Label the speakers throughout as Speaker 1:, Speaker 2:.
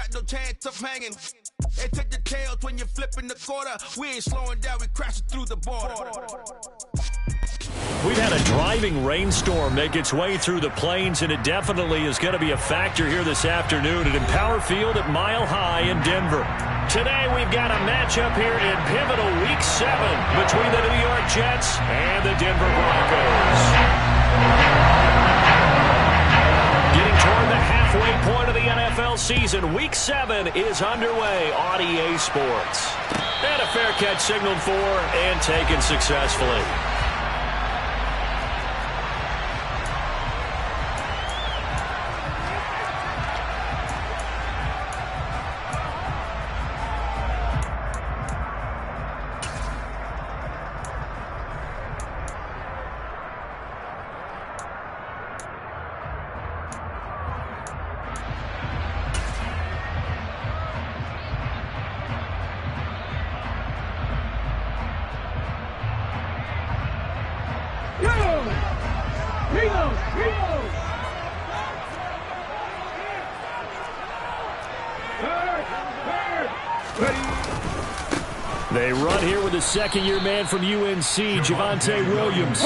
Speaker 1: got no chance of hanging. They take the tails when you're flipping the quarter. We ain't slowing down, we crashing through the border.
Speaker 2: We've had a driving rainstorm make its way through the plains, and it definitely is going to be a factor here this afternoon at Empower Field at Mile High in Denver. Today we've got a matchup here in pivotal Week 7 between the New York Jets and the Denver Broncos. Getting toward the halfway point of the NFL season, Week 7 is underway on EA Sports. And a fair catch signaled for and taken successfully. They run here with a second-year man from UNC, Javonte Williams.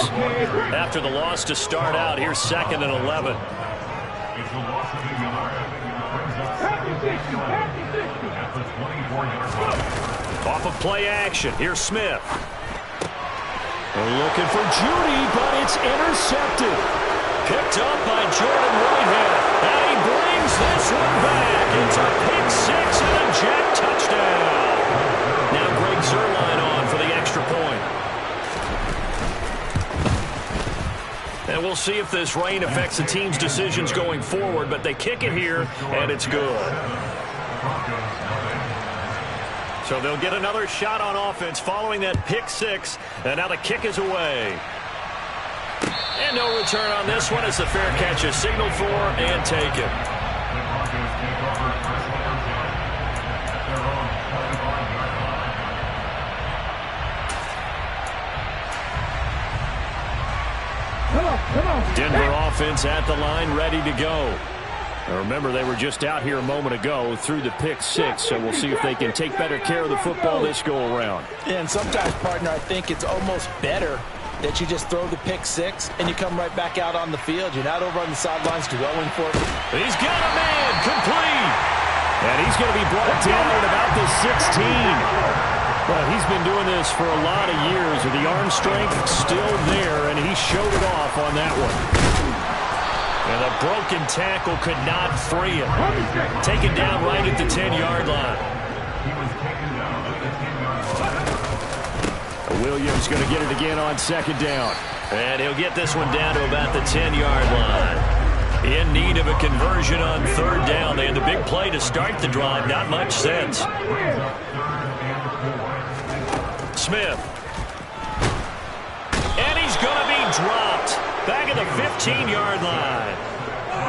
Speaker 2: After the loss to start out, here's 2nd and 11. Off of play action, here's Smith. They're looking for Judy, but it's intercepted. Picked up by Jordan Whitehead. And he brings this one back. It's a pick six and a Jet touchdown. Now Greg Zuerlein on for the extra point. And we'll see if this rain affects the team's decisions going forward, but they kick it here, and it's good. So they'll get another shot on offense following that pick six, and now the kick is away. And no return on this one as the fair catch is signaled for and taken. Denver offense at the line, ready to go. Now remember, they were just out here a moment ago through the pick six, so we'll see if they can take better care of the football this go-around.
Speaker 3: Yeah, and sometimes, partner, I think it's almost better that you just throw the pick six and you come right back out on the field. You're not over on the sidelines dwelling for it.
Speaker 2: He's got a man, complete. And he's going to be brought down at about the 16. Well, he's been doing this for a lot of years with the arm strength still there, and he showed it off on that one. And the broken tackle could not free him. Taken down right at the 10-yard line. Williams going to get it again on 2nd down. And he'll get this one down to about the 10-yard line. In need of a conversion on 3rd down. They had the big play to start the drive. Not much sense. Smith. And he's going to be dropped. Back at the 15-yard line.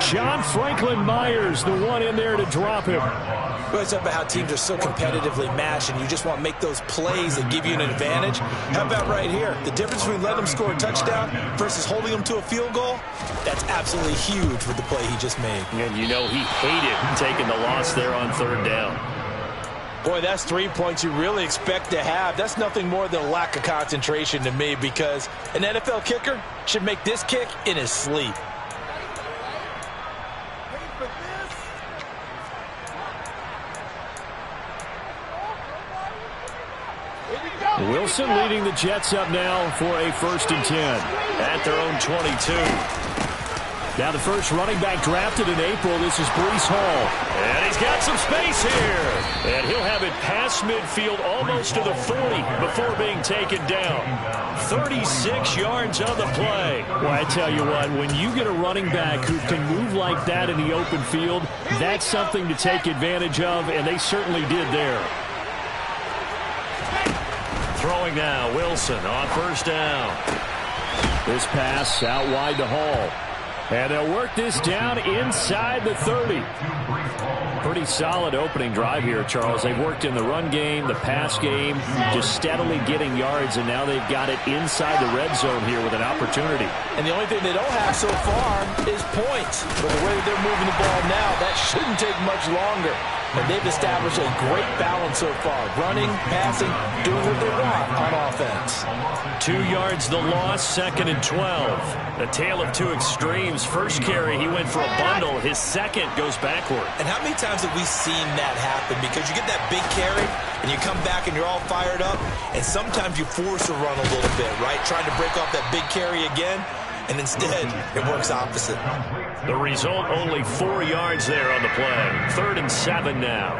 Speaker 2: John Franklin Myers, the one in there to drop him.
Speaker 3: Well, it's about how teams are so competitively matched, and you just want to make those plays that give you an advantage. How about right here? The difference between letting them score a touchdown versus holding them to a field goal, that's absolutely huge with the play he just made.
Speaker 2: And you know he hated taking the loss there on 3rd down.
Speaker 3: Boy, that's 3 points you really expect to have. That's nothing more than a lack of concentration to me, because an NFL kicker should make this kick in his sleep.
Speaker 2: Wilson leading the Jets up now for a 1st and 10 at their own 22. Now the first running back drafted in April, this is Breece Hall. And he's got some space here. And he'll have it past midfield almost to the 40 before being taken down. 36 yards on the play. Well, I tell you what, when you get a running back who can move like that in the open field, that's something to take advantage of, and they certainly did there. Throwing now, Wilson on 1st down. This pass out wide to Hall. And they'll work this down inside the 30. Pretty solid opening drive here, Charles. They've worked in the run game, the pass game, just steadily getting yards, and now they've got it inside the red zone here with an opportunity.
Speaker 3: And the only thing they don't have so far is points. But the way they're moving the ball now, that shouldn't take much longer. And they've established a great balance so far. Running, passing, doing what they want on offense.
Speaker 2: 2 yards the loss, 2nd and 12. A tale of two extremes. First carry, he went for a bundle. His second goes backward.
Speaker 3: And how many times have we seen that happen? Because you get that big carry, and you come back and you're all fired up, and sometimes you force a run a little bit, right? Trying to break off that big carry again, and instead it works opposite.
Speaker 2: The result, only 4 yards there on the play. 3rd and 7 now.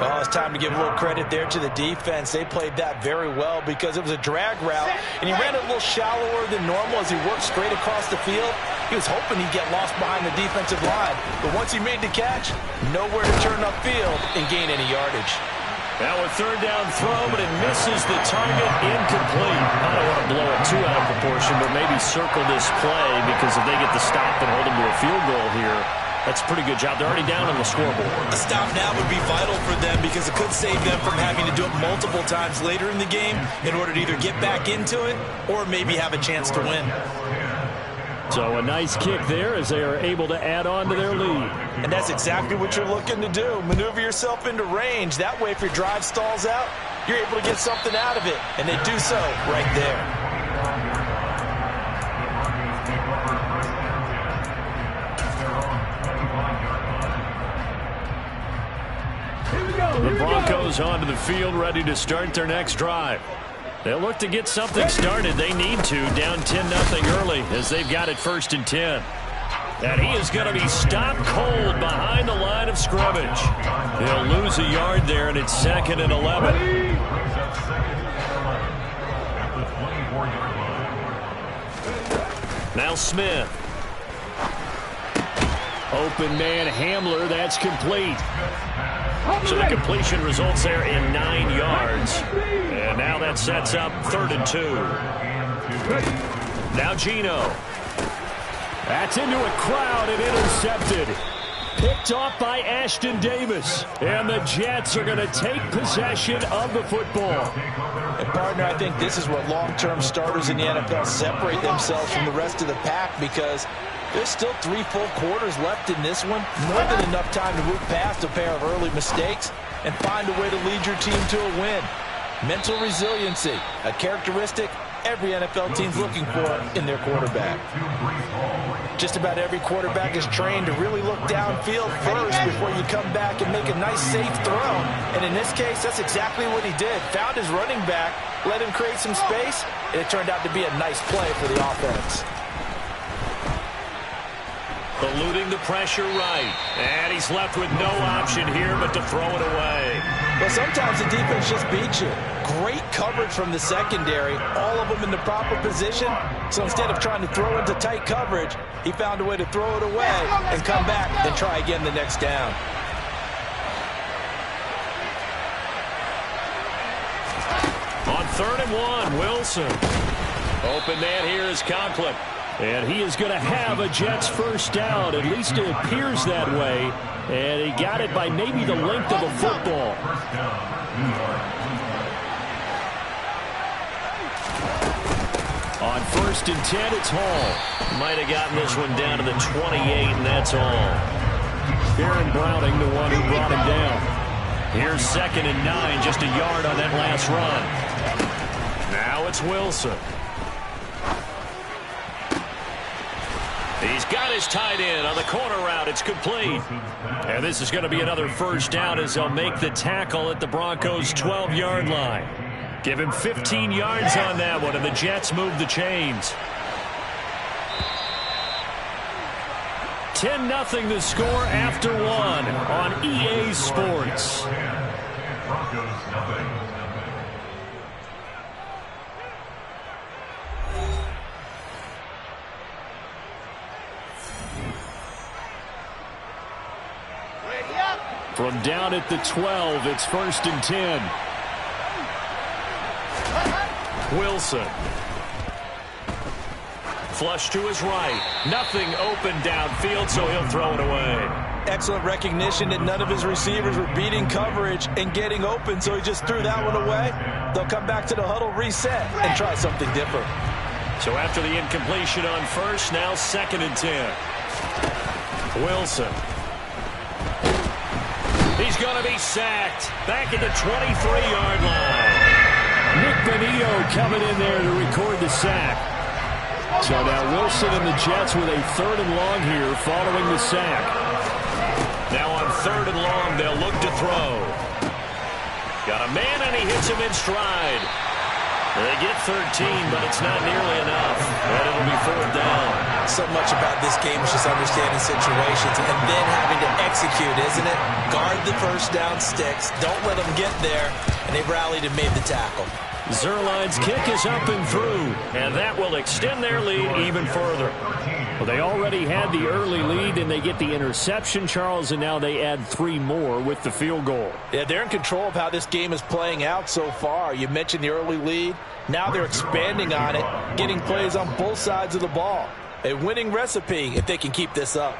Speaker 3: Well, it's time to give a little credit there to the defense. They played that very well because it was a drag route, and he ran a little shallower than normal as he worked straight across the field. He was hoping he'd get lost behind the defensive line, but once he made the catch, nowhere to turn upfield and gain any yardage.
Speaker 2: Now a 3rd down throw, but it misses the target, incomplete. I don't want to blow it too out of proportion, but maybe circle this play because if they get the stop and hold them to a field goal here, that's a pretty good job. They're already down on the scoreboard.
Speaker 3: A stop now would be vital for them because it could save them from having to do it multiple times later in the game in order to either get back into it or maybe have a chance to win.
Speaker 2: So a nice kick there as they are able to add on to their lead.
Speaker 3: And that's exactly what you're looking to do. Maneuver yourself into range. That way, if your drive stalls out, you're able to get something out of it. And they do so right there.
Speaker 2: The Broncos onto the field, ready to start their next drive. They'll look to get something started. They need to, down 10-0 early as they've got it 1st and 10. And he is going to be stopped cold behind the line of scrimmage. He'll lose a yard there, and it's 2nd and 11. Now Smith. Open man Hamler, that's complete. So the completion results there in 9 yards. And now that sets up 3rd and 2. Now Geno. That's into a crowd and intercepted. Picked off by Ashton Davis. And the Jets are going to take possession of the football.
Speaker 3: And partner, I think this is where long-term starters in the NFL separate themselves from the rest of the pack because there's still 3 full quarters left in this one. More than enough time to move past a pair of early mistakes and find a way to lead your team to a win. Mental resiliency, a characteristic every NFL team's looking for in their quarterback. Just about every quarterback is trained to really look downfield first before you come back and make a nice, safe throw. And in this case, that's exactly what he did. Found his running back, let him create some space, and it turned out to be a nice play for the offense.
Speaker 2: Eluding the pressure right. And he's left with no option here but to throw it away.
Speaker 3: Well, sometimes the defense just beats you. Great coverage from the secondary, all of them in the proper position. So instead of trying to throw into tight coverage, he found a way to throw it away and come back and try again the next down.
Speaker 2: On 3rd and 1, Wilson. Open man here is Conklin. And he is going to have a Jets first down. At least it appears that way. And he got it by maybe the length of a football. On 1st and 10, it's Hall. Might have gotten this one down to the 28, and that's all. Aaron Browning, the one who brought him down. Here's 2nd and 9, just a yard on that last run. Now it's Wilson. He's got his tight end on the corner route. It's complete. And this is going to be another first down as they'll make the tackle at the Broncos' 12-yard line. Give him 15 yards on that one, and the Jets move the chains. 10-0 the score after 1 on EA Sports. From down at the 12, it's 1st and 10. Wilson. Flush to his right. Nothing open downfield, so he'll throw it away.
Speaker 3: Excellent recognition that none of his receivers were beating coverage and getting open, so he just threw that one away. They'll come back to the huddle, reset, and try something different.
Speaker 2: So after the incompletion on 1st, now 2nd and 10. Wilson. He's going to be sacked. Back at the 23-yard line. Nick Benito coming in there to record the sack. So now Wilson and the Jets with a 3rd and long here following the sack. Now on 3rd and long, they'll look to throw. Got a man, and he hits him in stride. They get 13, but it's not nearly enough. And it'll be 4th down.
Speaker 3: So much about this game is just understanding situations and then having to execute, isn't it? Guard the first down sticks. Don't let them get there. And they've rallied and made the tackle.
Speaker 2: Zerline's kick is up and through, and that will extend their lead even further. Well, they already had the early lead, and they get the interception, Charles, and now they add 3 more with the field goal.
Speaker 3: Yeah, they're in control of how this game is playing out so far. You mentioned the early lead. Now they're expanding on it, getting plays on both sides of the ball. A winning recipe if they can keep this up.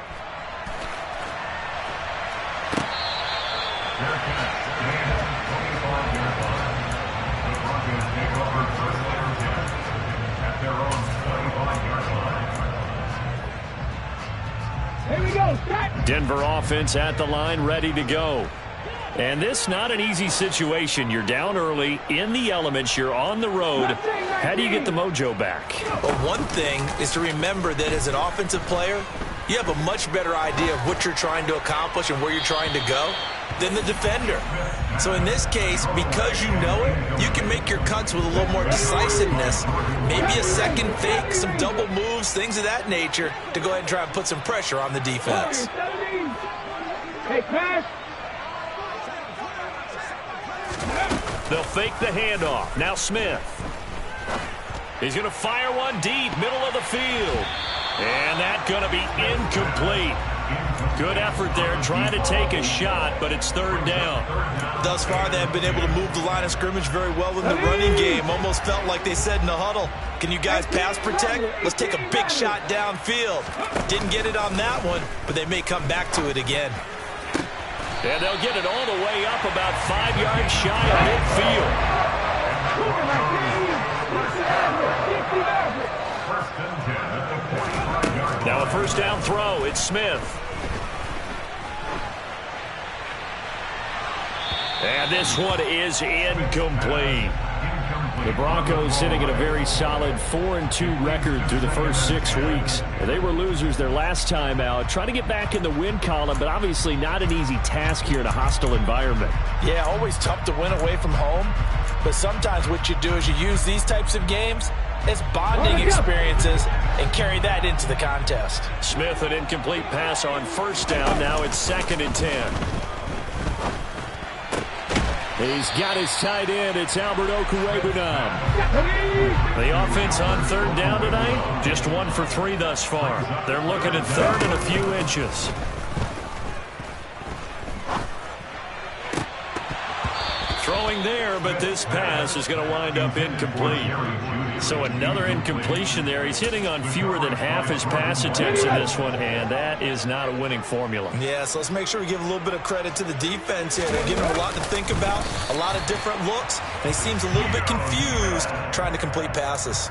Speaker 2: Denver offense at the line, ready to go. And this not an easy situation. You're down early, in the elements, you're on the road. How do you get the mojo back?
Speaker 3: Well, one thing is to remember that as an offensive player, you have a much better idea of what you're trying to accomplish and where you're trying to go than the defender. So in this case, because you know it, you can make your cuts with a little more decisiveness, maybe a second fake, some double moves, things of that nature, to go ahead and try and put some pressure on the defense.
Speaker 4: Hey, pass.
Speaker 2: They'll fake the handoff. Now Smith. He's going to fire one deep, middle of the field. And that's going to be incomplete. Good effort there, trying to take a shot, but it's 3rd down.
Speaker 3: Thus far, they have been able to move the line of scrimmage very well in the running game. Almost felt like they said in the huddle, can you guys pass protect? Let's take a big shot downfield. Didn't get it on that one, but they may come back to it again.
Speaker 2: And they'll get it all the way up about 5 yards shy of midfield. Now a 1st down throw. It's Smith. And this one is incomplete. The Broncos sitting at a very solid 4-2 record through the first 6 weeks. They were losers their last time out. Trying to get back in the win column, but obviously not an easy task here in a hostile environment.
Speaker 3: Yeah, always tough to win away from home. But sometimes what you do is you use these types of games as bonding experiences and carry that into the contest.
Speaker 2: Smith, an incomplete pass on 1st down. Now it's 2nd and 10. He's got his tight end. It's Albert Okwuegbunam. The offense on 3rd down tonight, just 1 for 3 thus far. They're looking at 3rd and a few inches. Throwing there, but this pass is going to wind up incomplete. So another incompletion there. He's hitting on fewer than half his pass attempts in this one, and that is not a winning formula.
Speaker 3: Yeah, so let's make sure we give a little bit of credit to the defense here. They're giving him a lot to think about, a lot of different looks, and he seems a little bit confused trying to complete passes.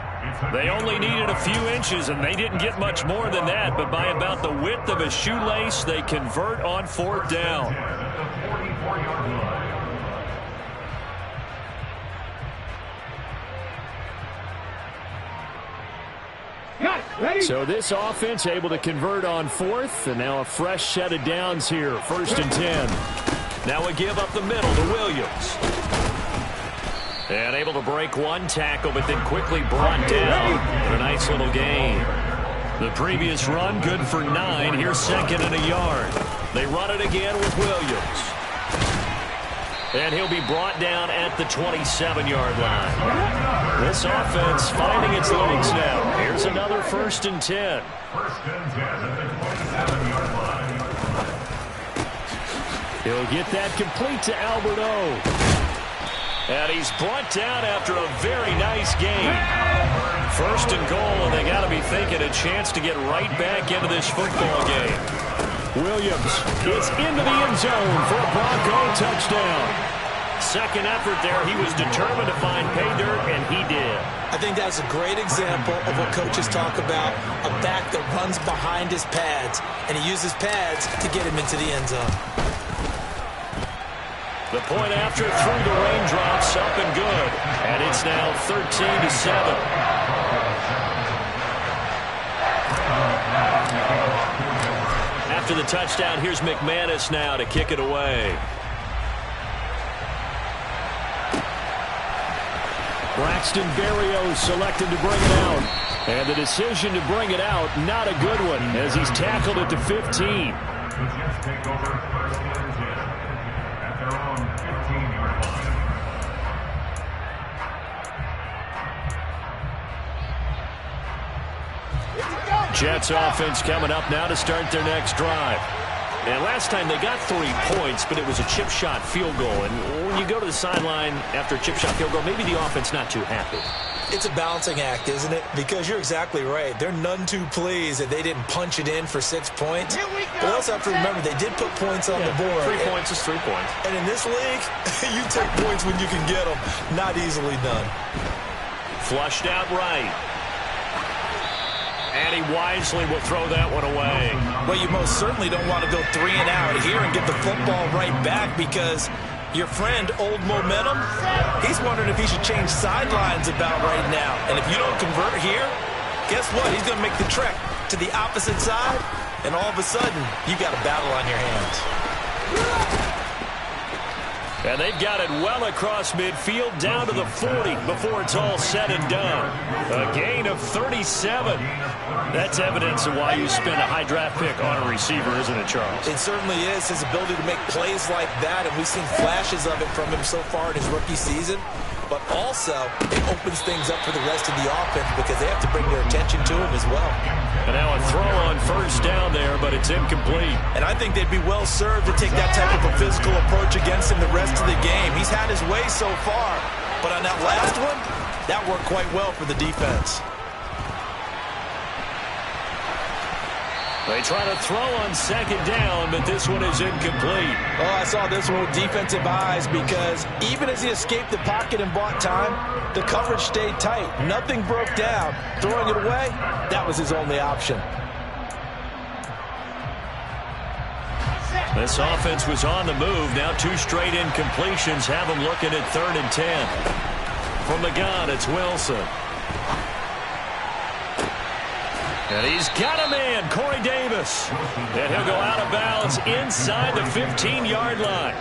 Speaker 2: They only needed a few inches, and they didn't get much more than that, but by about the width of a shoelace, they convert on 4th down. So this offense able to convert on 4th, and now a fresh set of downs here, 1st and 10. Now a give up the middle to Williams. And able to break one tackle, but then quickly brought down for a nice little gain. The previous run, good for 9. Here's 2nd and a yard. They run it again with Williams. And he'll be brought down at the 27-yard line. This offense finding its legs now. Here's another 1st and 10. He'll get that complete to Albert O. And he's brought down after a very nice game. 1st and goal, and they got to be thinking a chance to get right back into this football game. Williams gets into the end zone for a Bronco touchdown. Second effort there. He was determined to find pay dirt, and he did.
Speaker 3: I think that's a great example of what coaches talk about, a back that runs behind his pads, and he uses pads to get him into the end zone.
Speaker 2: The point after through the raindrops, up and good. And it's now 13-7. After the touchdown, here's McManus now to kick it away. Braxton Berrios selected to bring it out. And the decision to bring it out, not a good one, as he's tackled at the 15. Jets offense coming up now to start their next drive. And last time they got 3 points, but it was a chip shot field goal. And when you go to the sideline after a chip shot field goal, maybe the offense not too happy.
Speaker 3: It's a balancing act, isn't it? Because you're exactly right. They're none too pleased that they didn't punch it in for 6 points. But also have to remember they did put points on the board.
Speaker 2: 3 points is 3 points.
Speaker 3: And in this league, you take points when you can get them. Not easily done.
Speaker 2: Flushed out right. And he wisely will throw that one away.
Speaker 3: Well, you most certainly don't want to go 3 and out here and get the football right back, because your friend, Old Momentum, he's wondering if he should change sidelines about right now. And if you don't convert here, guess what? He's going to make the trek to the opposite side, and all of a sudden, you got a battle on your hands.
Speaker 2: And they've got it well across midfield down to the 40 before it's all said and done. A gain of 37. That's evidence of why you spend a high draft pick on a receiver, isn't it, Charles?
Speaker 3: It certainly is. His ability to make plays like that, and we've seen flashes of it from him so far in his rookie season. But also, it opens things up for the rest of the offense because they have to bring their attention to him as well.
Speaker 2: And now a throw on first down there, but it's incomplete.
Speaker 3: And I think they'd be well served to take that type of a physical approach against him the rest of the game. He's had his way so far, but on that last one, that worked quite well for the defense.
Speaker 2: They try to throw on second down, but this one is incomplete.
Speaker 3: Oh, I saw this one with defensive eyes, because even as he escaped the pocket and bought time, the coverage stayed tight. Nothing broke down. Throwing it away, that was his only option.
Speaker 2: This offense was on the move. Now 2 straight incompletions have them looking at 3rd and 10. From the gun, it's Wilson. And he's got a man, Corey Davis. And he'll go out of bounds inside the 15-yard line.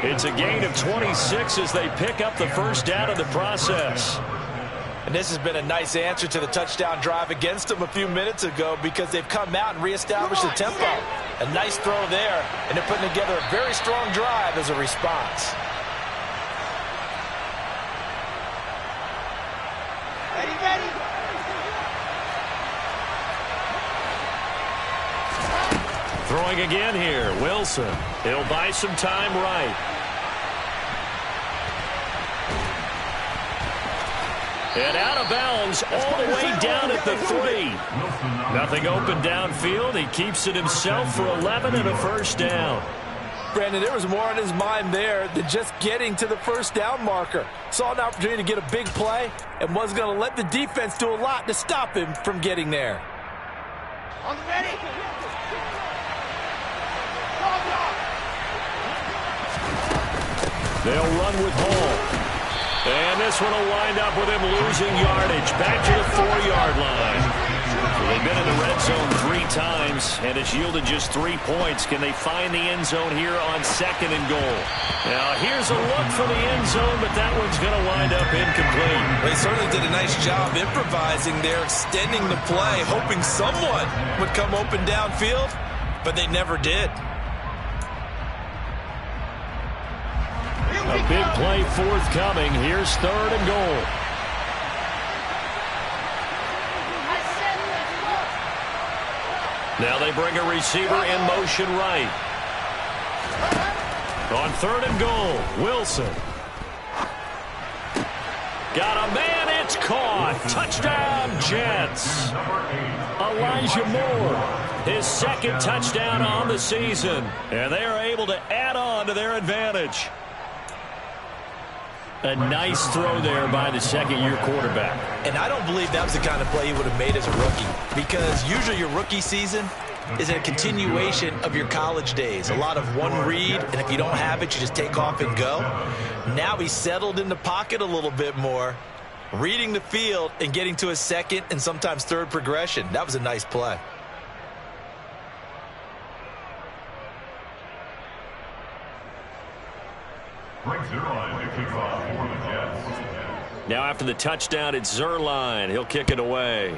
Speaker 2: It's a gain of 26 as they pick up the first down in the process.
Speaker 3: And this has been a nice answer to the touchdown drive against them a few minutes ago, because they've come out and reestablished the tempo. A nice throw there, and they're putting together a very strong drive as a response.
Speaker 4: Ready.
Speaker 2: Throwing again here, Wilson. He'll buy some time right. And out of bounds all the way down at the 3. Nothing open downfield. He keeps it himself for 11 and a first down.
Speaker 3: Brandon, there was more on his mind there than just getting to the first down marker. Saw an opportunity to get a big play and was going to let the defense do a lot to stop him from getting there.
Speaker 4: On the ready.
Speaker 2: They'll run with Hall. And this one will wind up with him losing yardage. Back to the 4-yard line. So they've been in the red zone 3 times, and it's yielded just 3 points. Can they find the end zone here on 2nd and goal? Now, here's a look for the end zone, but that one's going to wind up incomplete.
Speaker 3: They certainly did a nice job improvising there, extending the play, hoping someone would come open downfield, but they never did.
Speaker 2: A big play forthcoming. Here's 3rd and goal. Now they bring a receiver in motion right. On 3rd and goal, Wilson. Got a man, it's caught. Touchdown, Jets. Elijah Moore, his 2nd touchdown on the season. And they are able to add on to their advantage. A nice throw there by the 2nd-year quarterback.
Speaker 3: And I don't believe that was the kind of play he would have made as a rookie, because usually your rookie season, is a continuation of your college days. A lot of one read, and if you don't have it, you just take off and go. Now he's settled in the pocket a little bit more, reading the field and getting to his second and sometimes third progression. That was a nice play.
Speaker 2: Now after the touchdown, it's Zuerlein. He'll kick it away.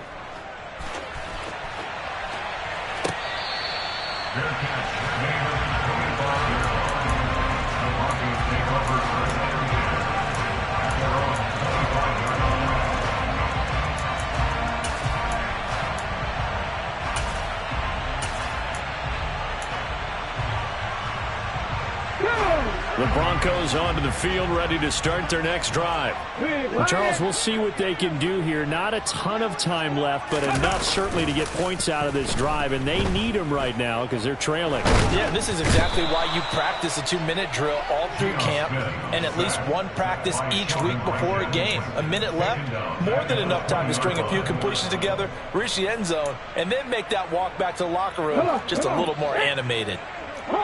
Speaker 2: The Broncos onto the field, ready to start their next drive.
Speaker 5: Well, Charles, we'll see what they can do here. Not a ton of time left, but enough certainly to get points out of this drive, and they need them right now because they're trailing.
Speaker 3: Yeah, this is exactly why you practice a 2-minute drill all through camp and at least one practice each week before a game. A minute left, more than enough time to string a few completions together, reach the end zone, and then make that walk back to the locker room just a little more animated.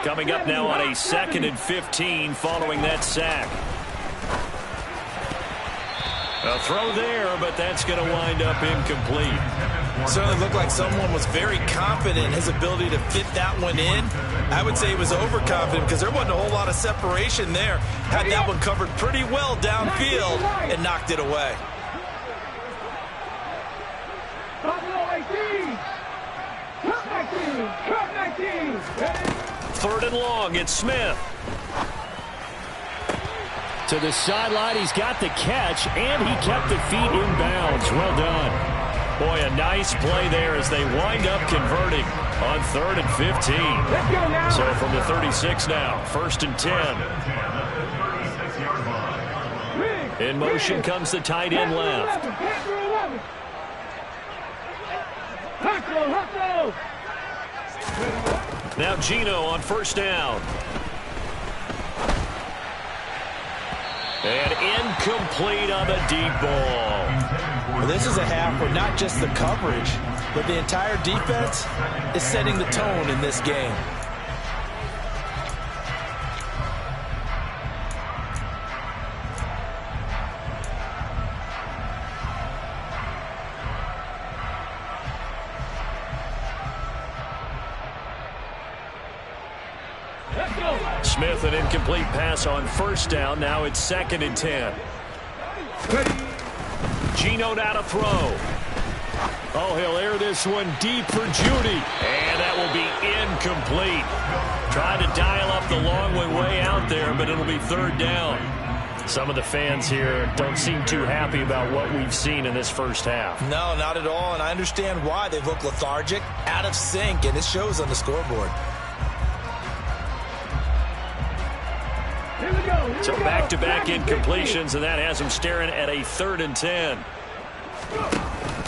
Speaker 2: Coming up now on a 2nd and 15 following that sack. A throw there, but that's going to wind up incomplete.
Speaker 3: Certainly looked like someone was very confident in his ability to fit that one in. I would say he was overconfident because there wasn't a whole lot of separation there. Had that one covered pretty well downfield and knocked it away.
Speaker 2: Third and long, it's Smith.
Speaker 5: To the sideline, he's got the catch, and he kept the feet in bounds. Well done.
Speaker 2: Boy, a nice play there as they wind up converting on 3rd and 15. So from the 36 now, 1st and 10. In motion comes the tight end left. Now Gino on 1st down. And incomplete on the deep ball.
Speaker 3: Well, this is a half where not just the coverage, but the entire defense is setting the tone in this game.
Speaker 2: Smith, an incomplete pass on 1st down. Now it's 2nd and 10. Gino now to throw.
Speaker 5: Oh, he'll air this one deep for Judy.
Speaker 2: And that will be incomplete. Trying to dial up the long way out there, but it'll be 3rd down. Some of the fans here don't seem too happy about what we've seen in this first half.
Speaker 3: No, not at all, and I understand why. They've looked lethargic, out of sync, and it shows on the scoreboard.
Speaker 2: So back-to-back incompletions, and that has them staring at a 3rd and 10.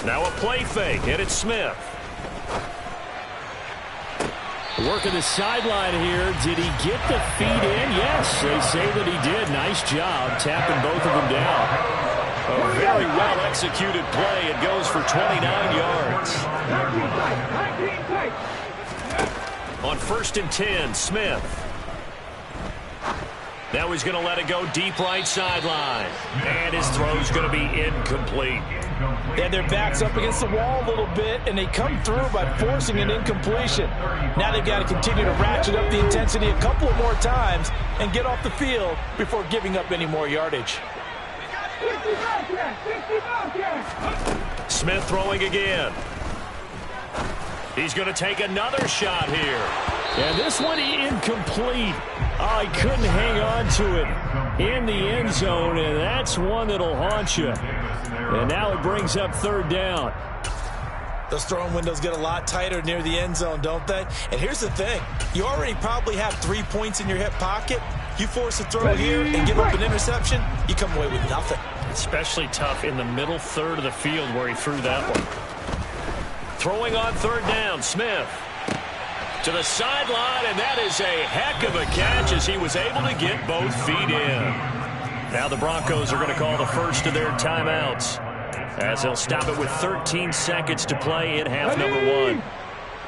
Speaker 2: Now a play fake, and it's Smith.
Speaker 5: Working the sideline here. Did he get the feet in? Yes, they say that he did. Nice job tapping both of them down.
Speaker 2: A very well-executed play. It goes for 29 yards. On 1st and 10, Smith. Now he's going to let it go deep right sideline. And his throw's going to be incomplete.
Speaker 3: They had their backs up against the wall a little bit, and they come through by forcing an incompletion. Now they've got to continue to ratchet up the intensity a couple of more times and get off the field before giving up any more yardage.
Speaker 2: Smith throwing again. He's going to take another shot here.
Speaker 5: And this one incomplete. Oh, he couldn't hang on to it in the end zone, and that's one that'll haunt you. And now it brings up 3rd down.
Speaker 3: Those throwing windows get a lot tighter near the end zone, don't they? And here's the thing. You already probably have 3 points in your hip pocket. You force a throw here and give up an interception, you come away with nothing.
Speaker 2: Especially tough in the middle third of the field where he threw that one. Throwing on 3rd down, Smith. To the sideline, and that is a heck of a catch as he was able to get both feet in. Now the Broncos are going to call the first of their timeouts as they'll stop it with 13 seconds to play in half number 1.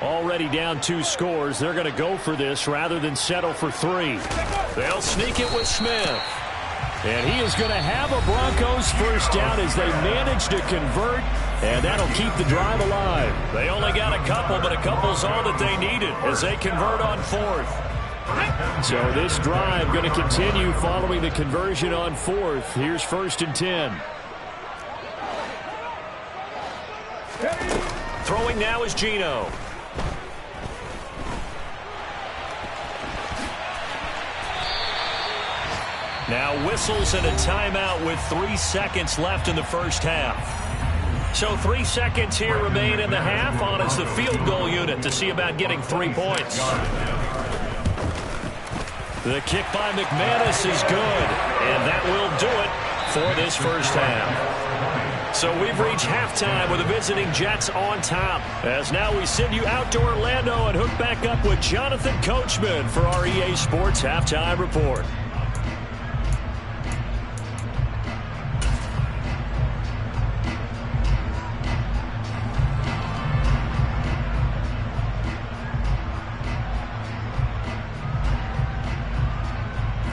Speaker 2: Already down 2 scores. They're going to go for this rather than settle for 3. They'll sneak it with Smith. And he is going to have a Broncos first down as they manage to convert, and that'll keep the drive alive. They only got a couple, but a couple's all that they needed as they convert on 4th. So this drive going to continue following the conversion on 4th. Here's 1st and 10. Throwing now is Geno. Now whistles and a timeout with 3 seconds left in the first half. So 3 seconds here remain in the half. On is the field goal unit to see about getting 3 points. The kick by McManus is good, and that will do it for this first half. So we've reached halftime with the visiting Jets on top. As now we send you out to Orlando and hook back up with Jonathan Coachman for our EA Sports Halftime Report.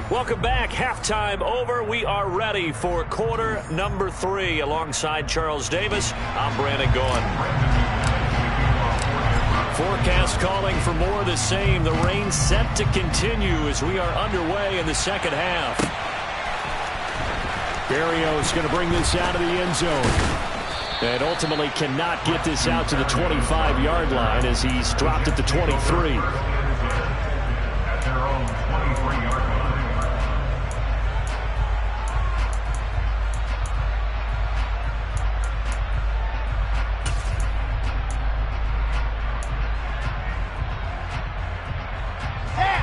Speaker 2: Welcome back. Halftime over. We are ready for quarter number 3. Alongside Charles Davis, I'm Brandon Gaughan. Forecast calling for more of the same. The rain set to continue as we are underway in the second half. Berrios going to bring this out of the end zone. And ultimately cannot get this out to the 25-yard line as he's dropped at the 23.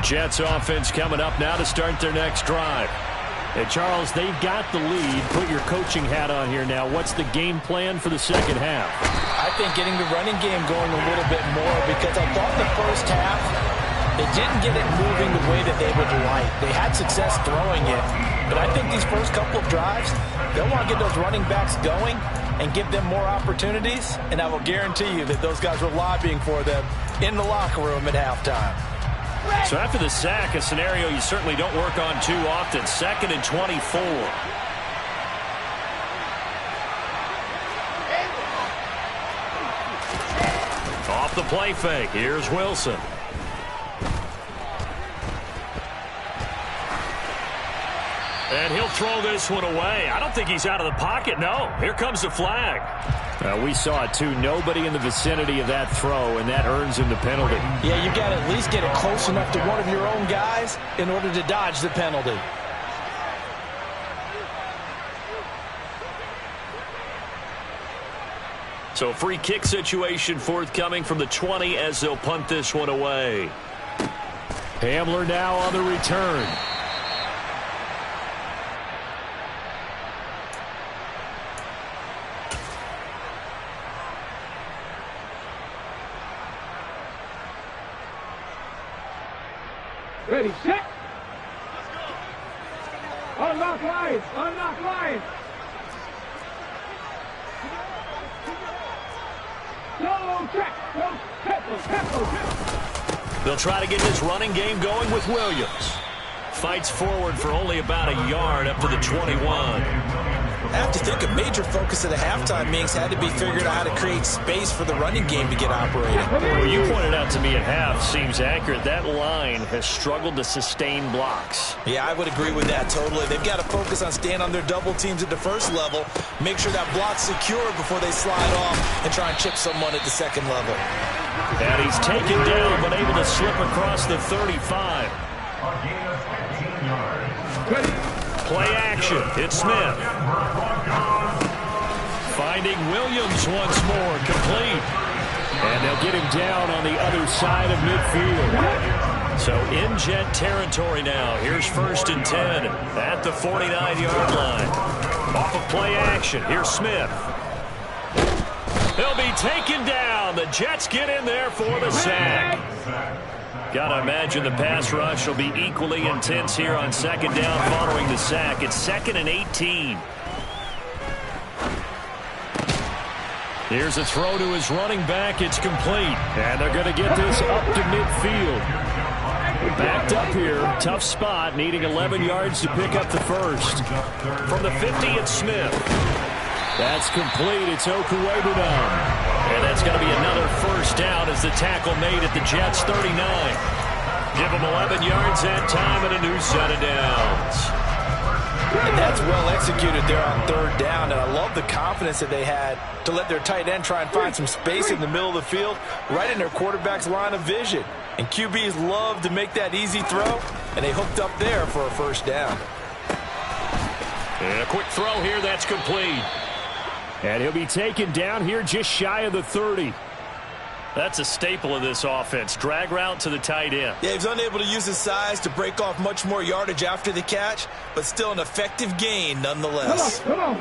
Speaker 2: Jets offense coming up now to start their next drive. And Charles, they've got the lead. Put your coaching hat on here now. What's the game plan for the second half?
Speaker 3: I think getting the running game going a little bit more, because I thought the first half they didn't get it moving the way that they would like. They had success throwing it, but I think these first couple of drives, they'll want to get those running backs going and give them more opportunities, and I will guarantee you that those guys were lobbying for them in the locker room at halftime.
Speaker 2: So after the sack, a scenario you certainly don't work on too often. 2nd and 24. Off the play fake. Here's Wilson. And he'll throw this one away. I don't think he's out of the pocket. No. Here comes the flag. We saw it, too. Nobody in the vicinity of that throw, and that earns him the penalty.
Speaker 3: Yeah, you've got to at least get it close enough to one of your own guys in order to dodge the penalty.
Speaker 2: So free kick situation forthcoming from the 20 as they'll punt this one away. Hamler now on the return.
Speaker 6: Ready, set. Unlock lines, unlock lines. No check, no tempo.
Speaker 2: They'll try to get this running game going with Williams. Fights forward for only about a yard up to the 21.
Speaker 3: I have to think a major focus of the halftime meetings had to be figuring out how to create space for the running game to get operating.
Speaker 2: Well, you pointed out to me at half, seems accurate. That line has struggled to sustain blocks.
Speaker 3: Yeah, I would agree with that totally. They've got to focus on staying on their double teams at the first level, make sure that block's secure before they slide off and try and chip someone at the second level.
Speaker 2: And he's taken down but able to slip across the 35. Play action. It's Smith. Finding Williams once more. Complete. And they'll get him down on the other side of midfield. So in Jet territory now. Here's 1st and 10 at the 49-yard line. Off of play action. Here's Smith. He'll be taken down. The Jets get in there for the sack. Got to imagine the pass rush will be equally intense here on 2nd down following the sack. It's 2nd and 18.
Speaker 5: Here's a throw to his running back. It's complete. And they're going to get this up to midfield. Backed up here. Tough spot. Needing 11 yards to pick up the first. From the 50, it's Smith. That's complete. It's Okuwebunam. And that's going to be another first down as the tackle made at the Jets' 39. Give them 11 yards that time and a new set of downs.
Speaker 3: And that's well executed there on third down. And I love the confidence that they had to let their tight end try and find some space in the middle of the field, right in their quarterback's line of vision. And QBs love to make that easy throw, and they hooked up there for a first down.
Speaker 5: And a quick throw here, that's complete. And he'll be taken down here just shy of the 30. That's a staple of this offense. Drag route to the tight end.
Speaker 3: Yeah, he was unable to use his size to break off much more yardage after the catch, but still an effective gain nonetheless.
Speaker 6: Come on.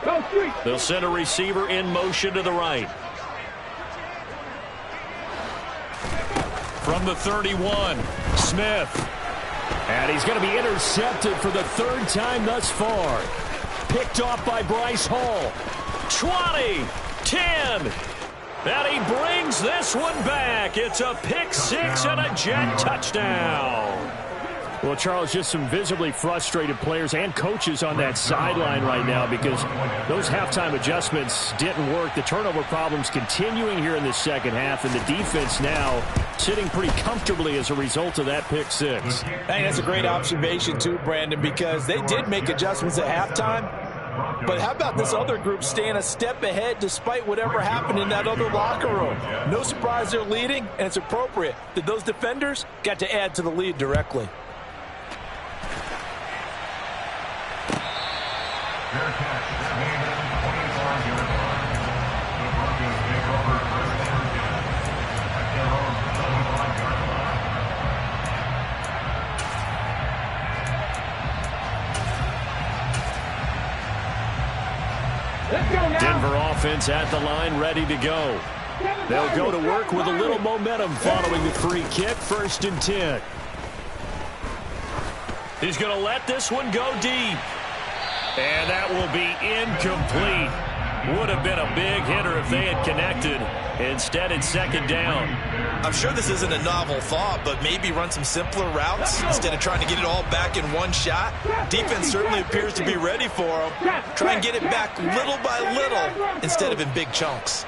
Speaker 6: Go, street.
Speaker 5: They'll send a receiver in motion to the right. From the 31, Smith. And he's going to be intercepted for the third time thus far. Picked off by Bryce Hall. 20, 10. And he brings this one back. It's a pick six and a Jet touchdown. Well, Charles, just some visibly frustrated players and coaches on that sideline right now because those halftime adjustments didn't work. The turnover problems continuing here in the second half, and the defense now sitting pretty comfortably as a result of that pick six.
Speaker 3: I think that's a great observation too, Brandon, because they did make adjustments at halftime. But how about this other group staying a step ahead despite whatever happened in that other locker room? No surprise they're leading, and it's appropriate that those defenders got to add to the lead directly.
Speaker 5: Denver offense at the line, ready to go. They'll go to work with a little momentum following the free kick. 1st and 10. He's going to let this one go deep. And that will be incomplete. Would have been a big hitter if they had connected. Instead, it's 2nd down.
Speaker 3: I'm sure this isn't a novel thought, but maybe run some simpler routes instead of trying to get it all back in one shot. Defense certainly appears to be ready for them. Try and get it back little by little instead of in big chunks.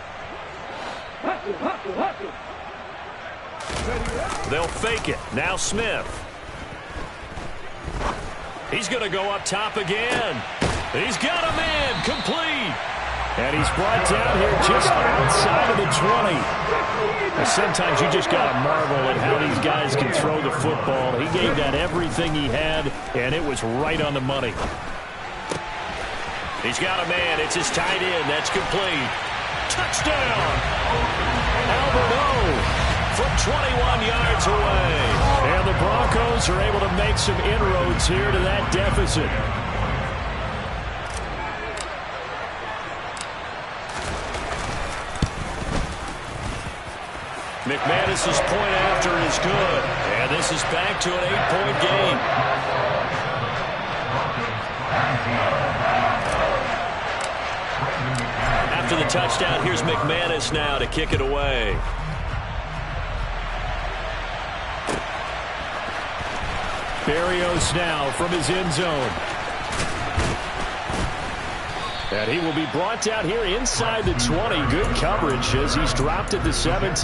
Speaker 5: They'll fake it. Now Smith. He's going to go up top again. He's got a man complete. And he's brought down here just outside of the 20. And sometimes you just got to marvel at how these guys can throw the football. He gave that everything he had, and it was right on the money. He's got a man. It's his tight end. That's complete. Touchdown. Albert O from 21 yards away. And the Broncos are able to make some inroads here to that deficit. McManus's point after is good. And this is back to an 8-point game. After the touchdown, here's McManus now to kick it away. Berrios now from his end zone. And he will be brought down here inside the 20. Good coverage as he's dropped at the 17.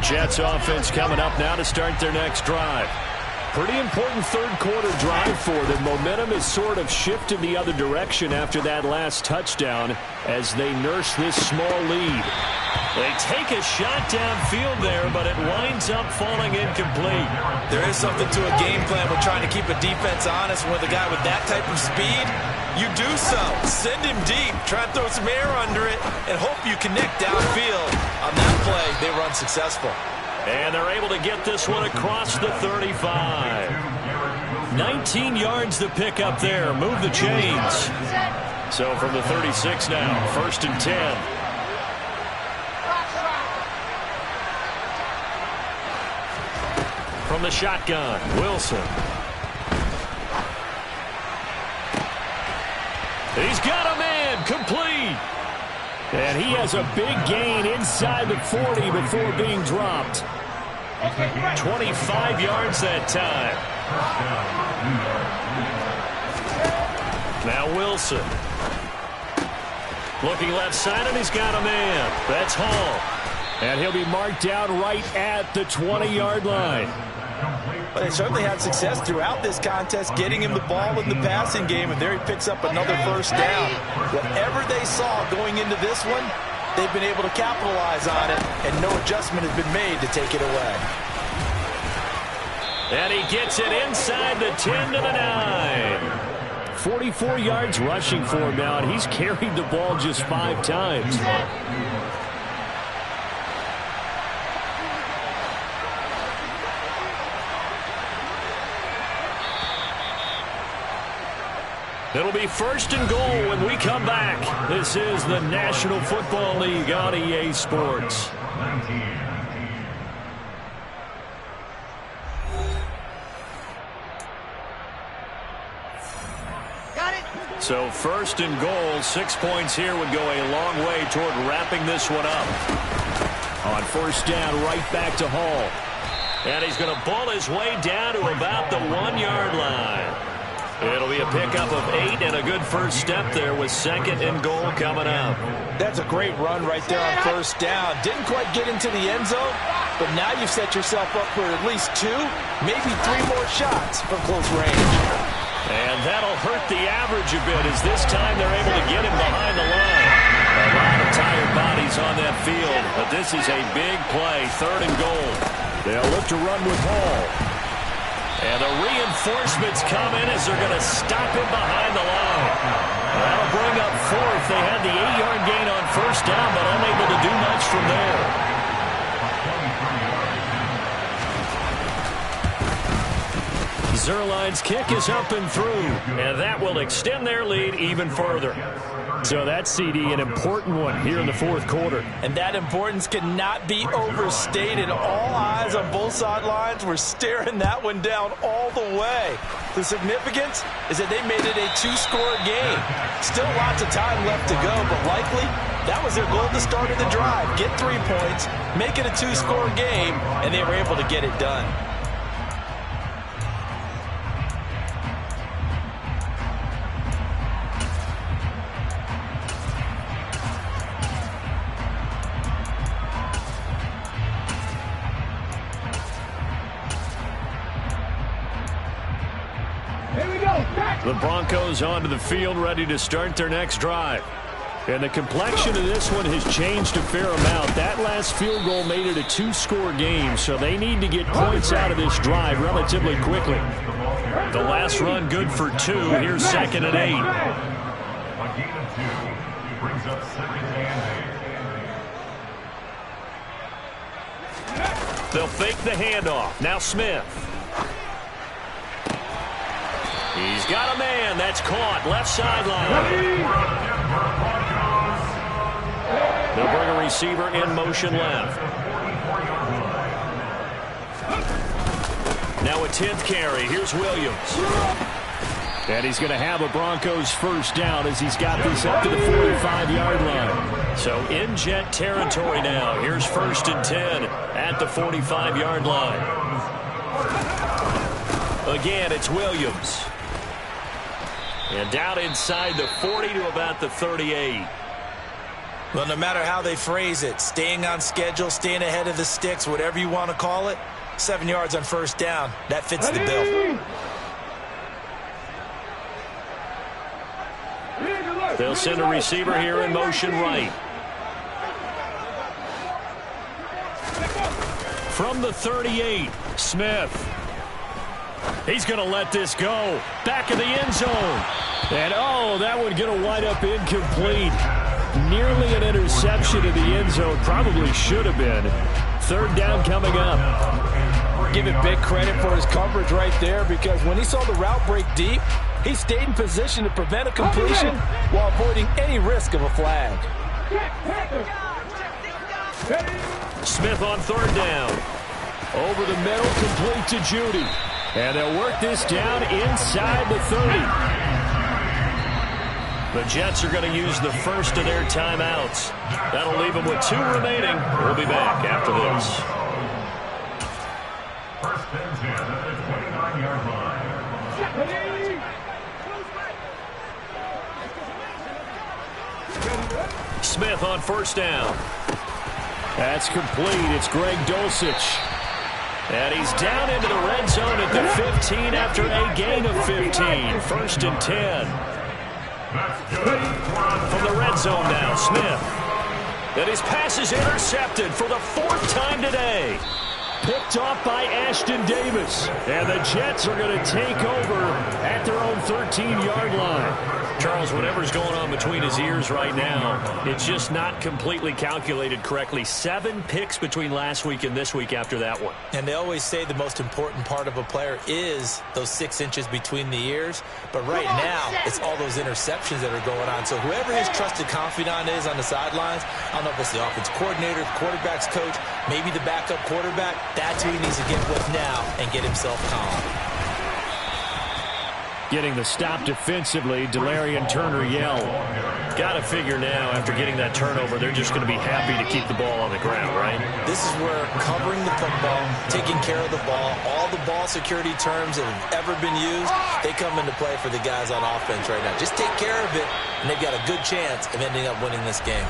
Speaker 5: Jets offense coming up now to start their next drive. Pretty important third-quarter drive for them. Momentum is sort of shifted the other direction after that last touchdown as they nurse this small lead. They take a shot downfield there, but it winds up falling incomplete.
Speaker 3: There is something to a game plan. We're trying to keep a defense honest. With a guy with that type of speed, you do so. Send him deep. Try and throw some air under it and hope you connect downfield. On that play, they were unsuccessful.
Speaker 5: And they're able to get this one across the 35. 19 yards to pick up there. Move the chains. So from the 36 now, 1st and 10. From the shotgun, Wilson. He's got a man, complete. And he has a big gain inside the 40 before being dropped. 25 yards that time. Now Wilson. Looking left side, and he's got a man. That's Hall. And he'll be marked down right at the 20-yard line.
Speaker 3: Well, they certainly had success throughout this contest getting him the ball in the passing game, and there he picks up another first down. Whatever they saw going into this one, they've been able to capitalize on it, and no adjustment has been made to take it away.
Speaker 5: And he gets it inside the 10 to the 9. 44 yards rushing for him now, and he's carried the ball just 5 times. It'll be 1st and goal when we come back. This is the National Football League on EA Sports. So 1st and goal, 6 points here would go a long way toward wrapping this one up. On 1st down, right back to Hall. And he's going to ball his way down to about the 1-yard line. It'll be a pickup of 8 and a good first step there with 2nd and goal coming up.
Speaker 3: That's a great run right there on 1st down. Didn't quite get into the end zone, but now you've set yourself up for at least 2, maybe 3 more shots from close range.
Speaker 5: And that'll hurt the average a bit as this time they're able to get him behind the line. A lot of tired bodies on that field, but this is a big play, 3rd and goal. They'll look to run with Hall. And the reinforcements come in as they're going to stop him behind the line. That'll bring up 4th. They had the 8-yard gain on 1st down, but unable to do much from there. Zerline's kick is up and through, and that will extend their lead even further. So that's, CD, an important one here in the 4th quarter.
Speaker 3: And that importance cannot be overstated. All eyes on both sidelines were staring that one down all the way. The significance is that they made it a 2-score game. Still lots of time left to go, but likely that was their goal at the start of the drive. Get 3 points, make it a 2-score game, and they were able to get it done.
Speaker 5: The Broncos onto the field, ready to start their next drive. And the complexion of this one has changed a fair amount. That last field goal made it a 2-score game, so they need to get points out of this drive relatively quickly. The last run good for 2. Here's 2nd and 8. They'll fake the handoff. Now Smith. He's got a man. That's caught. Left sideline. They'll bring a receiver in motion left. Now a 10th carry. Here's Williams. And he's going to have a Broncos 1st down as he's got this up to the 45-yard line. So in jet territory now. Here's 1st and 10 at the 45-yard line. Again, it's Williams. And down inside the 40 to about the 38.
Speaker 3: Well, no matter how they phrase it, staying on schedule, staying ahead of the sticks, whatever you want to call it, 7 yards on 1st down. That fits the bill.
Speaker 5: They'll send a receiver here in motion right. From the 38, Smith. He's going to let this go. Back of the end zone. And, oh, that one going to wind up incomplete. Nearly an interception in the end zone. Probably should have been. 3rd down coming up.
Speaker 3: Give it big credit for his coverage right there, because when he saw the route break deep, He stayed in position to prevent a completion while avoiding any risk of a flag.
Speaker 5: Smith on third down. Over the middle, complete to Judy. And they'll work this down inside the 30. The Jets are going to use the first of their timeouts. That'll leave them with 2 remaining. We'll be back after this.
Speaker 7: First and 10 at the 29-yard line.
Speaker 5: Smith on first down. That's complete. It's Greg Dulcich. And he's down into the red zone at the 15 after a gain of 15. First and 10. From the red zone now, Smith. And his pass is intercepted for the 4th time today. Picked off by Ashton Davis. And the Jets are going to take over at their own 13-yard line. Charles, whatever's going on between his ears right now, it's just not completely calculated correctly. 7 picks between last week and this week after that one.
Speaker 3: And they always say the most important part of a player is those 6 inches between the ears. But right now, it's all those interceptions that are going on. So whoever his trusted confidant is on the sidelines, I don't know if it's the offense coordinator, the quarterback's coach, maybe the backup quarterback, that's who he needs to get with now and get himself calm.
Speaker 5: Getting the stop defensively, Delarian Turner Yell. Got to figure now, after getting that turnover, they're just going to be happy to keep the ball on the ground, right?
Speaker 3: This is where covering the football, taking care of the ball, all the ball security terms that have ever been used, they come into play for the guys on offense right now. Just take care of it, and they've got a good chance of ending up winning this game.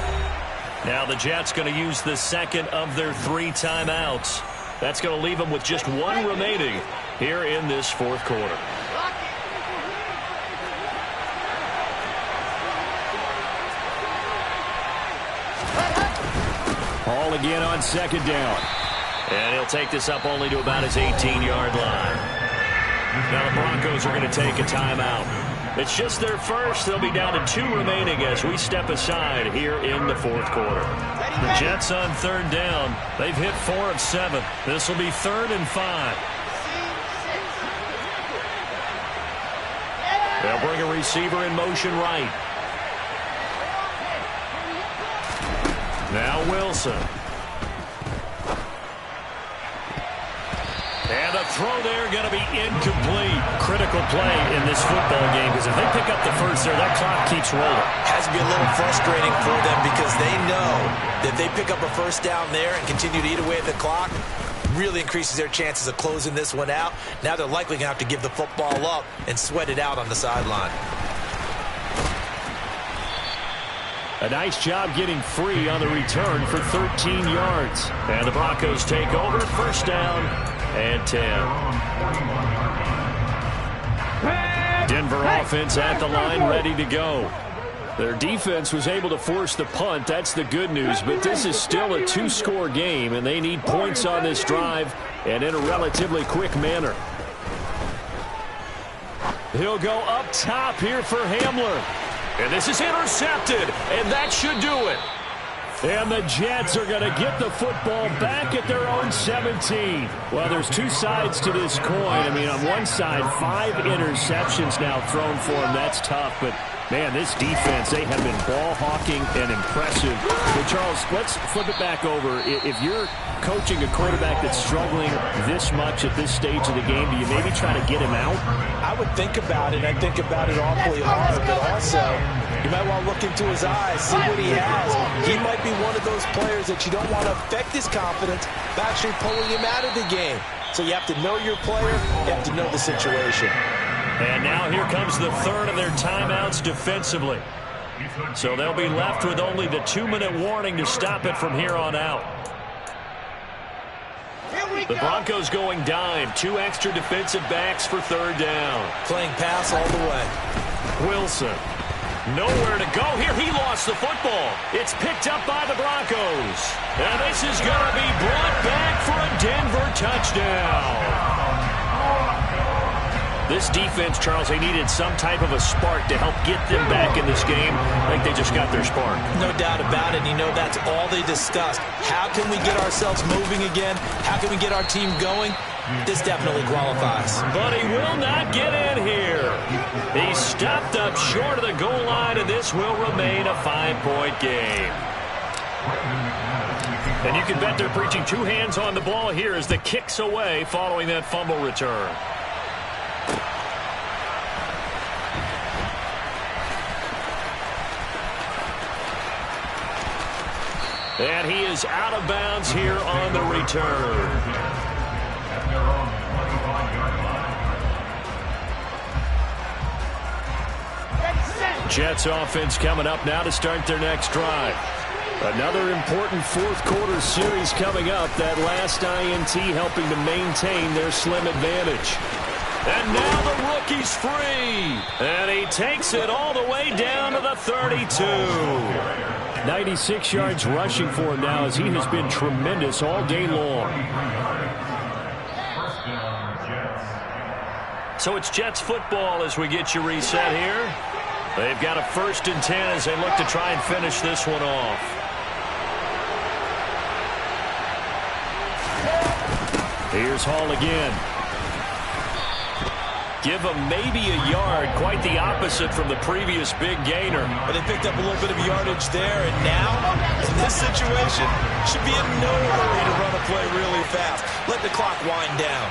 Speaker 5: Now the Jets going to use the second of their 3 timeouts. That's going to leave them with just 1 remaining here in this 4th quarter. Hall again on 2nd down. And he'll take this up only to about his 18-yard line. Now the Broncos are going to take a timeout. It's just their first. They'll be down to 2 remaining as we step aside here in the 4th quarter. The Jets on 3rd down. They've hit 4 of 7. This will be 3rd and 5. They'll bring a receiver in motion right. Now Wilson. And the throw there going to be incomplete. Critical play in this football game, because if they pick up the first there, that clock keeps rolling.
Speaker 3: Has to be a little frustrating for them because they know that if they pick up a first down there and continue to eat away at the clock, really increases their chances of closing this one out. Now they're likely going to have to give the football up and sweat it out on the sideline.
Speaker 5: A nice job getting free on the return for 13 yards. And the Broncos take over, 1st down and 10. Denver offense at the line, ready to go. Their defense was able to force the punt. That's the good news. But this is still a 2-score game, and they need points on this drive and in a relatively quick manner. He'll go up top here for Hamler. And this is intercepted, and that should do it. And the Jets are going to get the football back at their own 17. Well, there's 2 sides to this coin. I mean, on one side, 5 interceptions now thrown for them. That's tough, but man, this defense, they have been ball hawking and impressive. But Charles, let's flip it back over. If you're coaching a quarterback that's struggling this much at this stage of the game, do you maybe try to get him out?
Speaker 3: I would think about it. I think about it awfully hard, but also you might want to look into his eyes, see what he has. He might be one of those players that you don't want to affect his confidence by actually pulling him out of the game. So you have to know your player, you have to know the situation.
Speaker 5: And now here comes the 3rd of their timeouts defensively. So they'll be left with only the 2-minute warning to stop it from here on out. The Broncos going dime. 2 extra defensive backs for 3rd down.
Speaker 3: Playing pass all the way.
Speaker 5: Wilson. Nowhere to go here. He lost the football. It's picked up by the Broncos. And this is going to be brought back for a Denver touchdown. This defense, Charles, they needed some type of a spark to help get them back in this game. I think they just got their spark.
Speaker 3: No doubt about it. You know, that's all they discussed. How can we get ourselves moving again? How can we get our team going? This definitely qualifies.
Speaker 5: But he will not get in here. He stopped up short of the goal line, and this will remain a 5-point game. And you can bet they're preaching two hands on the ball here as the kick's away following that fumble return. And he is out of bounds here on the return. Jets offense coming up now to start their next drive. Another important fourth quarter series coming up. That last INT helping to maintain their slim advantage. And now the rookie's free. And he takes it all the way down to the 32.
Speaker 2: 96 yards rushing for him now as he has been tremendous all day long.
Speaker 5: So it's Jets football as we get you reset here. They've got a 1st and 10 as they look to try and finish this one off. Here's Hall again. Give him maybe a yard, quite the opposite from the previous big gainer.
Speaker 3: But they picked up a little bit of yardage there, and now, in this situation, should be in no hurry to run a play really fast. Let the clock wind down.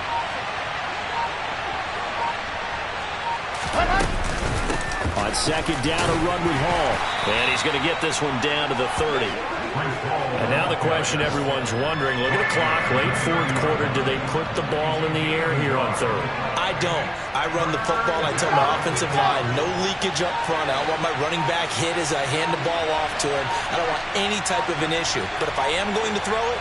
Speaker 2: On 2nd down, a run with Hall.
Speaker 5: And he's going to get this one down to the 30. And now the question everyone's wondering, look at the clock, late 4th quarter, do they put the ball in the air here on 3rd?
Speaker 3: I don't. I run the football, and I tell my offensive line, no leakage up front. I don't want my running back hit as I hand the ball off to him. I don't want any type of an issue. But if I am going to throw it,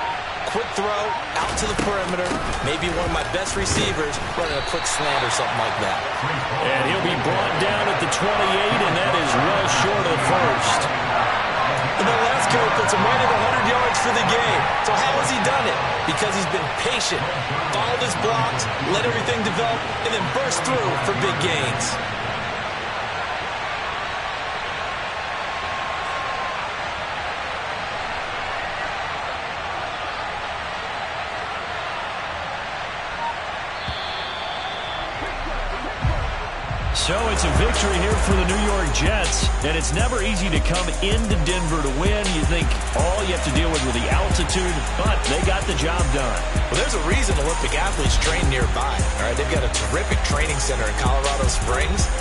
Speaker 3: quick throw, out to the perimeter, maybe one of my best receivers running a quick slant or something like that.
Speaker 5: And he'll be brought down at the 28, and that is well short of 1st.
Speaker 3: And that last carry puts him right at 100 yards for the game. So how has he done it? Because he's been patient, followed his blocks, let everything develop, and then burst through for big gains.
Speaker 5: So it's a victory here for the New York Jets, and it's never easy to come into Denver to win. You think all you have to deal with the altitude, but they got the job done.
Speaker 3: Well, there's a reason Olympic athletes train nearby. All right, they've got a terrific training center in Colorado Springs.